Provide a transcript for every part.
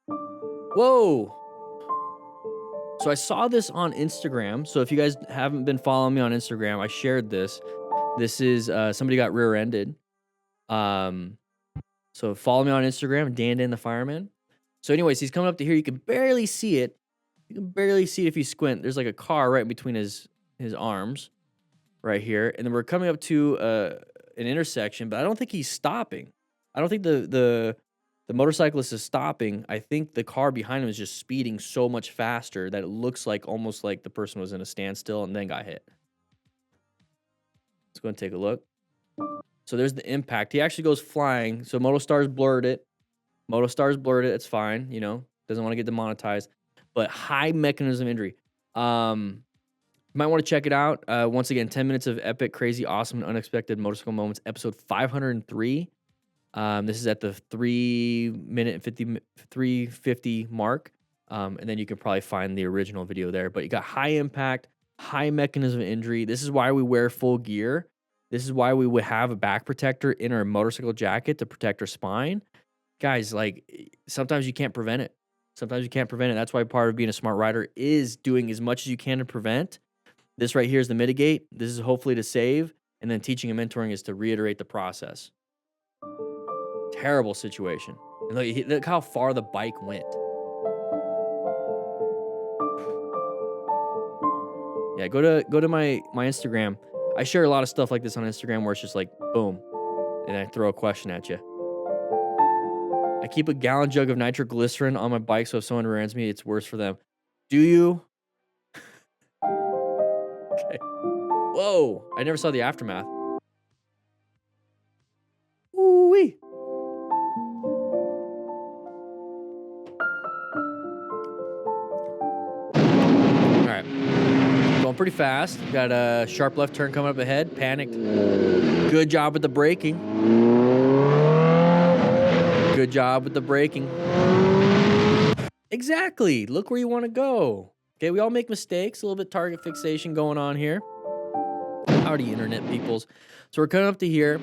Whoa. So I saw this on Instagram. So if you guys haven't been following me on Instagram, I shared this. This is somebody got rear-ended. Um, so follow me on Instagram, DanDanTheFireman. So anyways, he's coming up to here. You can barely see it. You can barely see it if you squint. There's like a car right in between his arms right here. And then we're coming up to an intersection, but I don't think he's stopping. I don't think the motorcyclist is stopping. I think the car behind him is just speeding so much faster that it looks like almost like the person was in a standstill and then got hit. Let's go and take a look. So there's the impact. He actually goes flying. So MotoStar's blurred it. MotoStar's blurred it. It's fine. You know, doesn't want to get demonetized. But high mechanism injury. You might want to check it out. Once again, 10 minutes of epic, crazy, awesome, and unexpected motorcycle moments. Episode 503. This is at the 3-minute 350 mark. And then you can probably find the original video there. But you got high impact, high mechanism injury. This is why we wear full gear. This is why we would have a back protector in our motorcycle jacket to protect our spine. Guys, like, sometimes you can't prevent it. Sometimes you can't prevent it. That's why part of being a smart rider is doing as much as you can to prevent. This right here is the mitigate. This is hopefully to save. And then teaching and mentoring is to reiterate the process. Terrible situation. And look how far the bike went. Yeah, go to my Instagram. I share a lot of stuff like this on Instagram where it's just like, boom, and I throw a question at you. I keep a gallon jug of nitroglycerin on my bike, so if someone rear-ends me, it's worse for them. Do you? Okay. Whoa, I never saw the aftermath. Ooh-wee. All right. Going pretty fast. Got a sharp left turn coming up ahead. Panicked. Good job with the braking. Good job with the braking. Exactly. Look where you want to go. Okay, we all make mistakes. A little bit target fixation going on here. Howdy, internet peoples. So we're coming up to here.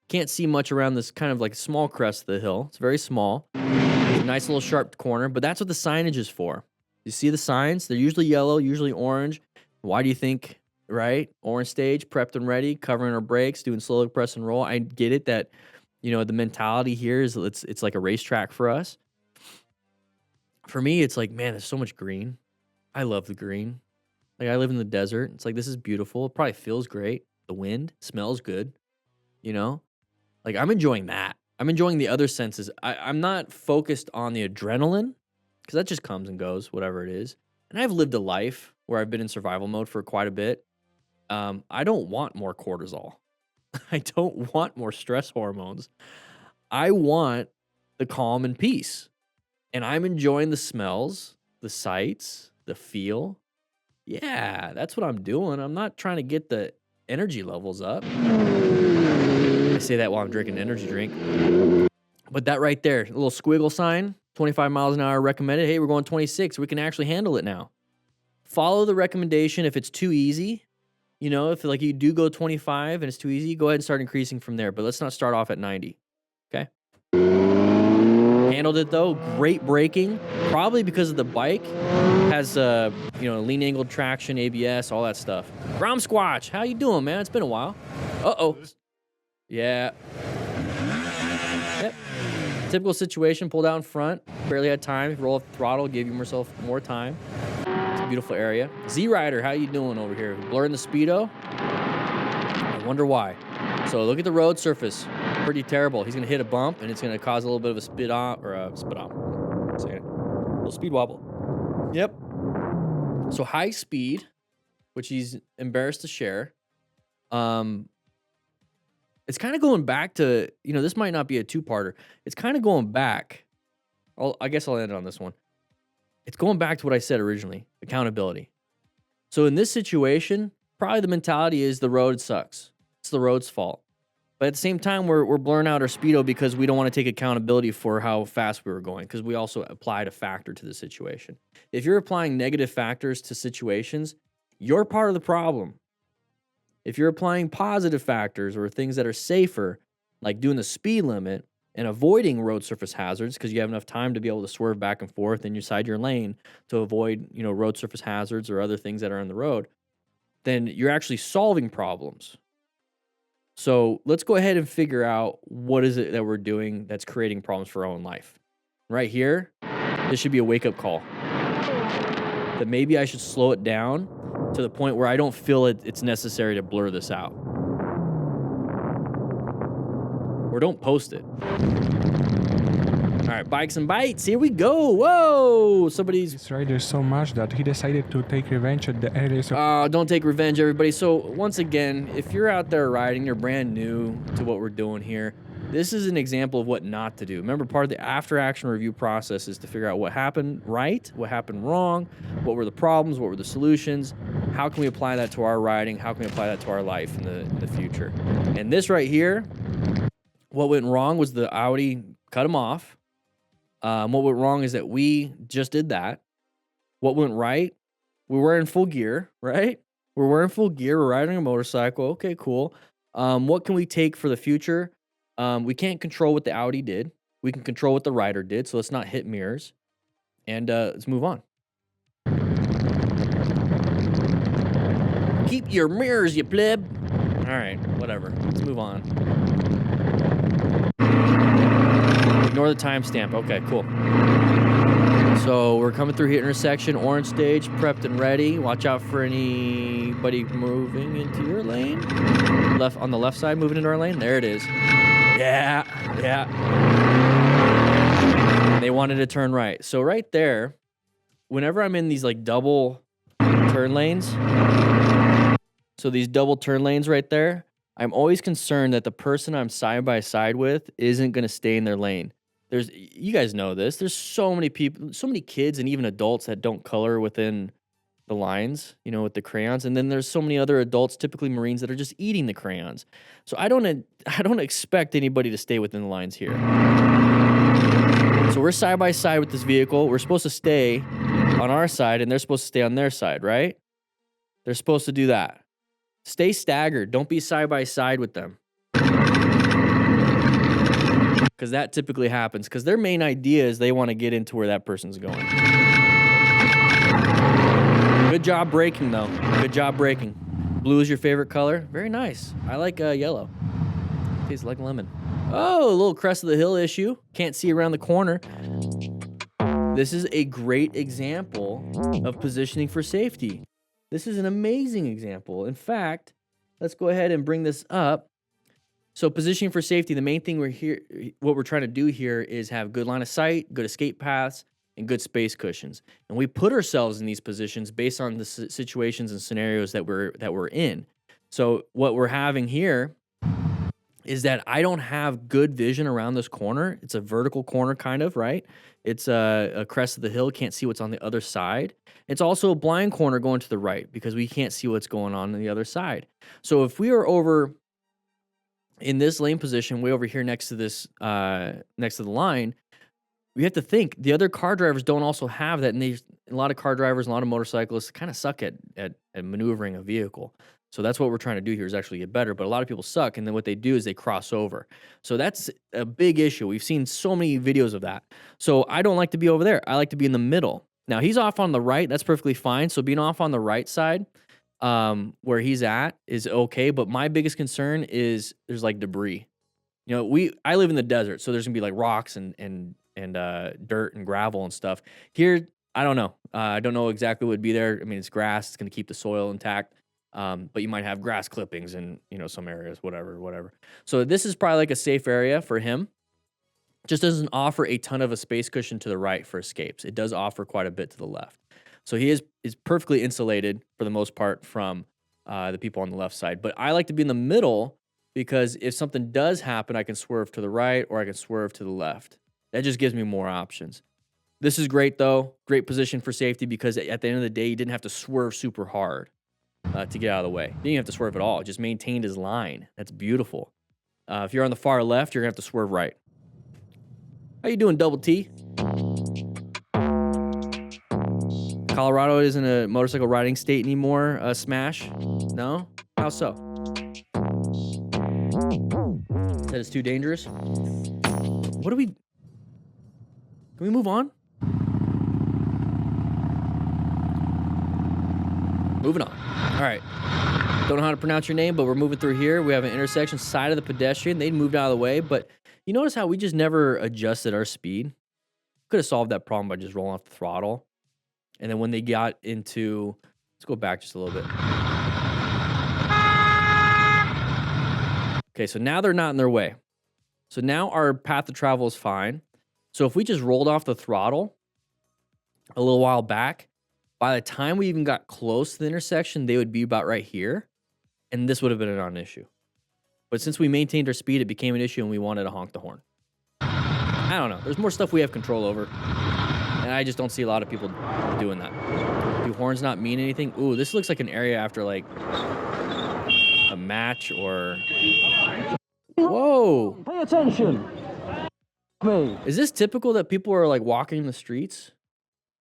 Can't see much around this kind of like small crest of the hill. It's very small. It's a nice little sharp corner, but that's what the signage is for. You see the signs? They're usually yellow, usually orange. Why do you think, right? Orange stage, prepped and ready, covering our brakes, doing slow press and roll. I get it that, you know, the mentality here is it's like a racetrack for us. For me, it's like, man, there's so much green. I love the green. Like, I live in the desert. It's like, this is beautiful. It probably feels great. The wind smells good, you know? Like, I'm enjoying that. I'm enjoying the other senses. I'm not focused on the adrenaline because that just comes and goes, whatever it is. And I've lived a life where I've been in survival mode for quite a bit. I don't want more cortisol. I don't want more stress hormones. I want the calm and peace. And I'm enjoying the smells, the sights, the feel. Yeah, that's what I'm doing. I'm not trying to get the energy levels up. I say that while I'm drinking an energy drink. But that right there, a little squiggle sign, 25 miles an hour recommended. Hey, we're going 26. We can actually handle it now. Follow the recommendation. If it's too easy, you know, if like you do go 25 and it's too easy, go ahead and start increasing from there. But let's not start off at 90. Okay. Handled it though. Great braking. Probably because of the bike. Has you know, lean angled traction, ABS, all that stuff. Rom Squatch, how you doing, man? It's been a while. Uh-oh. Yeah. Yep. Typical situation, pulled out in front. Barely had time. Roll up the throttle, give yourself more time. It's a beautiful area. Z-Rider, how you doing over here? Blurring the speedo? I wonder why. So look at the road surface. Pretty terrible. He's going to hit a bump, and it's going to cause a little bit of a spit off. A little speed wobble. Yep. So high speed, which he's embarrassed to share. It's kind of going back to, you know, this might not be a two-parter. It's kind of going back. I guess I'll end on this one. It's going back to what I said originally, accountability. So in this situation, probably the mentality is the road sucks. It's the road's fault. But at the same time, we're blurring out our speedo because we don't want to take accountability for how fast we were going, because we also applied a factor to the situation. If you're applying negative factors to situations, you're part of the problem. If you're applying positive factors or things that are safer, like doing the speed limit, and avoiding road surface hazards because you have enough time to be able to swerve back and forth inside your lane to avoid, road surface hazards or other things that are on the road, then you're actually solving problems. So let's go ahead and figure out what is it that we're doing that's creating problems for our own life. Right here, this should be a wake-up call. That maybe I should slow it down to the point where I don't feel it's necessary to blur this out. Or don't post it. All right, bikes and bites, here we go. Whoa, somebody's rider so much that he decided to take revenge at the earliest. Don't take revenge, everybody. So once again, if you're out there riding, you're brand new to what we're doing here, this is an example of what not to do. Remember, part of the after-action review process is to figure out what happened right, what happened wrong, what were the problems, what were the solutions, how can we apply that to our riding, how can we apply that to our life in the future. And this right here, what went wrong was the Audi cut him off. What went wrong is that we just did that. What went right? We're wearing full gear, right? We're wearing full gear. We're riding a motorcycle. Okay, cool. What can we take for the future? We can't control what the Audi did. We can control what the rider did, so let's not hit mirrors. And let's move on. Keep your mirrors, you pleb. All right, whatever. Let's move on. Ignore the timestamp. Okay, cool. So we're coming through here intersection, orange stage, prepped and ready. Watch out for anybody moving into your lane. Left on the left side, moving into our lane. There it is. Yeah. They wanted to turn right. So right there, whenever I'm in these like double turn lanes, so these double turn lanes right there, I'm always concerned that the person I'm side by side with isn't going to stay in their lane. You guys know this. There's so many people, so many kids and even adults that don't color within the lines, with the crayons. And then there's so many other adults, typically Marines, that are just eating the crayons. So I don't expect anybody to stay within the lines here. So we're side by side with this vehicle. We're supposed to stay on our side and they're supposed to stay on their side, right? They're supposed to do that. Stay staggered. Don't be side by side with them. Because that typically happens. Because their main idea is they want to get into where that person's going. Good job braking, though. Good job braking. Blue is your favorite color? Very nice. I like yellow. Tastes like lemon. Oh, a little crest of the hill issue. Can't see around the corner. This is a great example of positioning for safety. This is an amazing example. In fact, let's go ahead and bring this up. So positioning for safety, the main thing what we're trying to do here is have good line of sight, good escape paths, and good space cushions. And we put ourselves in these positions based on the situations and scenarios that we're in. So what we're having here is that I don't have good vision around this corner. It's a vertical corner kind of, right? It's a crest of the hill, can't see what's on the other side. It's also a blind corner going to the right because we can't see what's going on the other side. So if we are over in this lane position, way over here next to this, next to the line, we have to think the other car drivers don't also have that. And a lot of car drivers, a lot of motorcyclists kind of suck at maneuvering a vehicle. So that's what we're trying to do here is actually get better. But a lot of people suck. And then what they do is they cross over. So that's a big issue. We've seen so many videos of that. So I don't like to be over there. I like to be in the middle. Now he's off on the right. That's perfectly fine. So being off on the right side, where he's at is okay. But my biggest concern is there's like debris. I live in the desert. So there's gonna be like rocks and dirt and gravel and stuff. Here, I don't know. I don't know exactly what would be there. I mean, it's grass. It's going to keep the soil intact. But you might have grass clippings in, some areas, whatever. So this is probably like a safe area for him. Just doesn't offer a ton of a space cushion to the right for escapes. It does offer quite a bit to the left. So he is perfectly insulated for the most part from the people on the left side. But I like to be in the middle because if something does happen, I can swerve to the right or I can swerve to the left. That just gives me more options. This is great, though. Great position for safety because at the end of the day, he didn't have to swerve super hard to get out of the way. He didn't have to swerve at all. Just maintained his line. That's beautiful. If you're on the far left, you're going to have to swerve right. How you doing, Double T? Colorado isn't a motorcycle riding state anymore, Smash? No? How so? That is too dangerous? What do we... Can we move on? Moving on. All right. Don't know how to pronounce your name, but we're moving through here. We have an intersection, side of the pedestrian. They moved out of the way, but you notice how we just never adjusted our speed? Could have solved that problem by just rolling off the throttle. And then when they got into... Let's go back just a little bit. Okay, so now they're not in their way. So now our path of travel is fine. So if we just rolled off the throttle a little while back, by the time we even got close to the intersection, they would be about right here. And this would have been a non-issue. But since we maintained our speed, it became an issue and we wanted to honk the horn. I don't know. There's more stuff we have control over. And I just don't see a lot of people doing that. Do horns not mean anything? Ooh, this looks like an area after like a match or... Whoa! Pay attention. Is this typical that people are like walking the streets?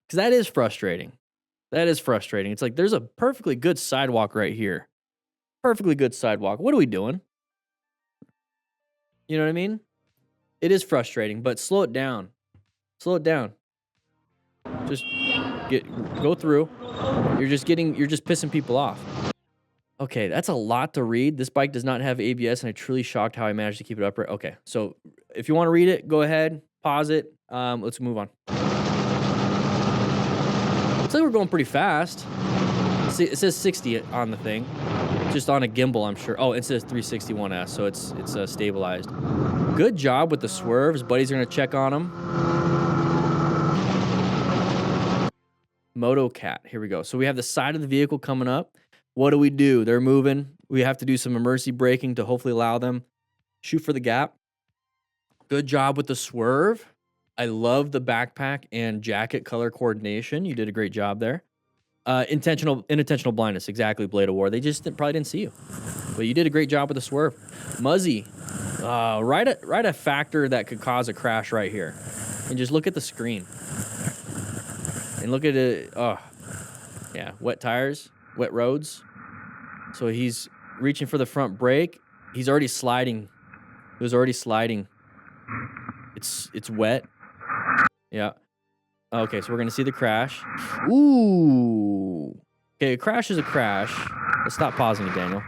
Because that is frustrating. That is frustrating. It's like there's a perfectly good sidewalk right here. Perfectly good sidewalk. What are we doing? You know what I mean? It is frustrating, but slow it down. Slow it down. Just go through. You're just pissing people off. Okay, that's a lot to read. This bike does not have ABS, and I'm truly shocked how I managed to keep it upright. Okay, so if you want to read it, go ahead, pause it. Let's move on. Looks like we're going pretty fast. See, it says 60 on the thing. Just on a gimbal, I'm sure. Oh, it says 361S, so it's stabilized. Good job with the swerves. Buddies are going to check on them. MotoCat, here we go. So we have the side of the vehicle coming up. What do? They're moving. We have to do some emergency braking to hopefully allow them shoot for the gap. Good job with the swerve. I love the backpack and jacket color coordination. You did a great job there. Unintentional blindness. Exactly, Blade of War. They just probably didn't see you. But you did a great job with the swerve. Muzzy. Write a factor that could cause a crash right here. And just look at the screen. And look at it. Oh, yeah. Wet tires. Wet roads. So he's reaching for the front brake. He's already sliding. He was already sliding. It's wet. Yeah. Okay, so we're going to see the crash. Ooh. Okay, a crash is a crash. Let's stop pausing it, Daniel.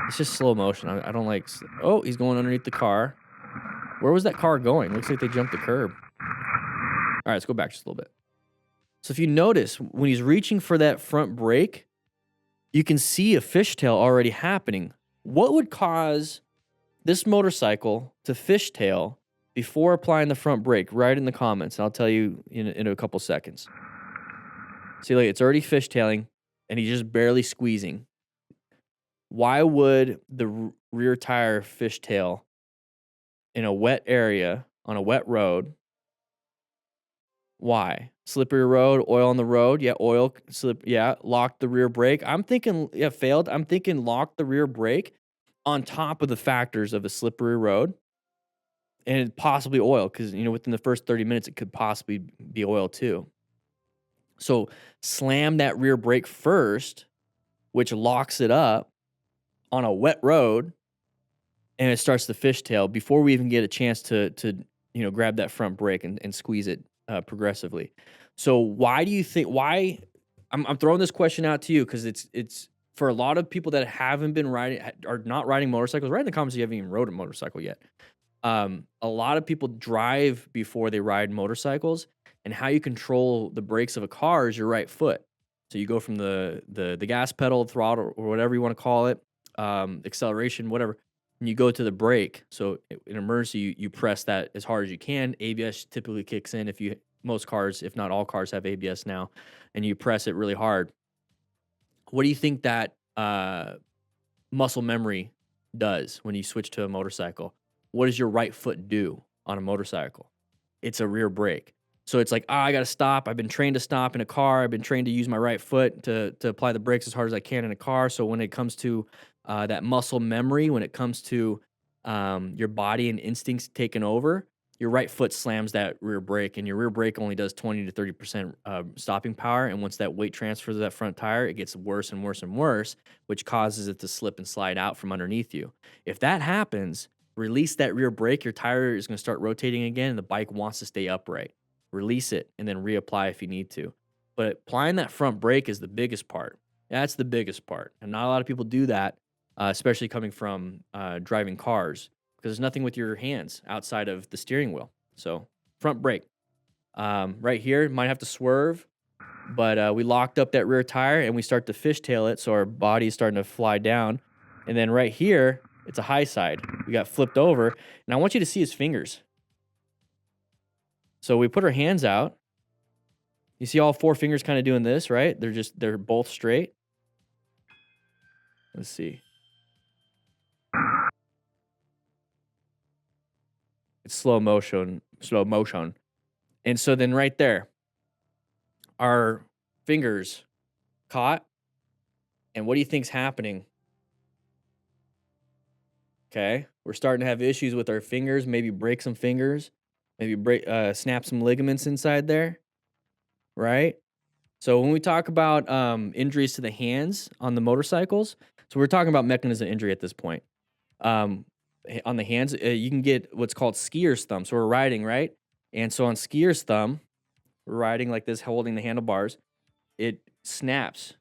It's just slow motion. I don't like... Oh, he's going underneath the car. Where was that car going? Looks like they jumped the curb. All right, let's go back just a little bit. So if you notice, when he's reaching for that front brake, you can see a fishtail already happening. What would cause this motorcycle to fishtail before applying the front brake? Write in the comments, and I'll tell you in a couple seconds. See, like, it's already fishtailing, and he's just barely squeezing. Why would the rear tire fishtail in a wet area on a wet road? Why? Slippery road, oil on the road. Yeah, oil, slip. Yeah, locked the rear brake. I'm thinking, yeah, failed. I'm thinking locked the rear brake on top of the factors of a slippery road and possibly oil, because, within the first 30 minutes, it could possibly be oil too. So slam that rear brake first, which locks it up on a wet road, and it starts to fishtail before we even get a chance to grab that front brake and squeeze it progressively. So why do you think, I'm throwing this question out to you because it's for a lot of people that haven't been are not riding motorcycles. Write in the comments if you haven't even rode a motorcycle yet. A lot of people drive before they ride motorcycles, and how you control the brakes of a car is your right foot. So you go from the gas pedal, throttle, or whatever you want to call it, acceleration, whatever, and you go to the brake. So in emergency, you press that as hard as you can. ABS typically kicks in most cars, if not all cars, have ABS now, and you press it really hard. What do you think that muscle memory does when you switch to a motorcycle? What does your right foot do on a motorcycle? It's a rear brake. So it's like, I got to stop. I've been trained to stop in a car. I've been trained to use my right foot to apply the brakes as hard as I can in a car. So when it comes to that muscle memory, when it comes to your body and instincts taking over, your right foot slams that rear brake, and your rear brake only does 20 to 30% stopping power. And once that weight transfers to that front tire, it gets worse and worse and worse, which causes it to slip and slide out from underneath you. If that happens, Release that rear brake, your tire is gonna start rotating again, and the bike wants to stay upright. Release it and then reapply if you need to. But applying that front brake is the biggest part. That's the biggest part, and not a lot of people do that, especially coming from driving cars, because there's nothing with your hands outside of the steering wheel. So front brake. Right here, might have to swerve, but we locked up that rear tire and we start to fishtail it, so our body is starting to fly down. And then right here, it's a high side. We got flipped over, and I want you to see his fingers. So we put our hands out. You see all 4 fingers kind of doing this, right? They're both straight. Let's see. It's slow motion. And so then right there, our fingers caught. And what do you think's happening? Okay, we're starting to have issues with our fingers, maybe break some fingers, maybe snap some ligaments inside there, right? So when we talk about injuries to the hands on the motorcycles, so we're talking about mechanism injury at this point. On the hands, you can get what's called skier's thumb. So we're riding, right? And so on skier's thumb, we're riding like this, holding the handlebars. It snaps,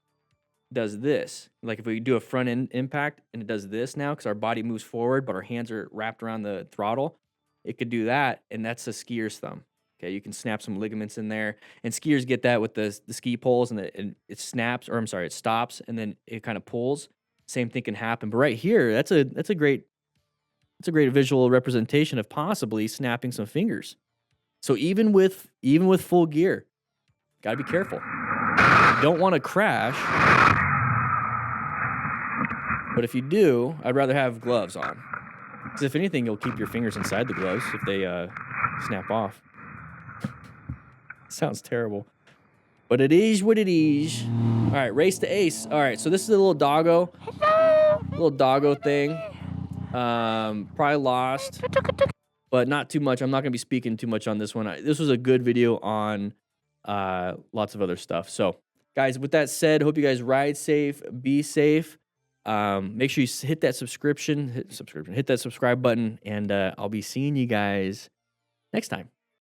does this. Like if we do a front end impact and it does this now because our body moves forward, but our hands are wrapped around the throttle, it could do that, and that's a skier's thumb. Okay, you can snap some ligaments in there, and skiers get that with the ski poles, and it snaps, or I'm sorry, it stops, and then it kind of pulls. Same thing can happen, but right here, that's a great visual representation of possibly snapping some fingers. So even with full gear, gotta be careful. You don't want to crash, but if you do, I'd rather have gloves on, because if anything, you'll keep your fingers inside the gloves if they snap off. Sounds terrible, but it is what it is. All right, race to ace. All right, so this is a little doggo thing. Probably lost, but not too much. I'm not gonna be speaking too much on this one. This was a good video on lots of other stuff. So, guys, with that said, hope you guys ride safe, be safe. Make sure you hit that subscribe button, and I'll be seeing you guys next time.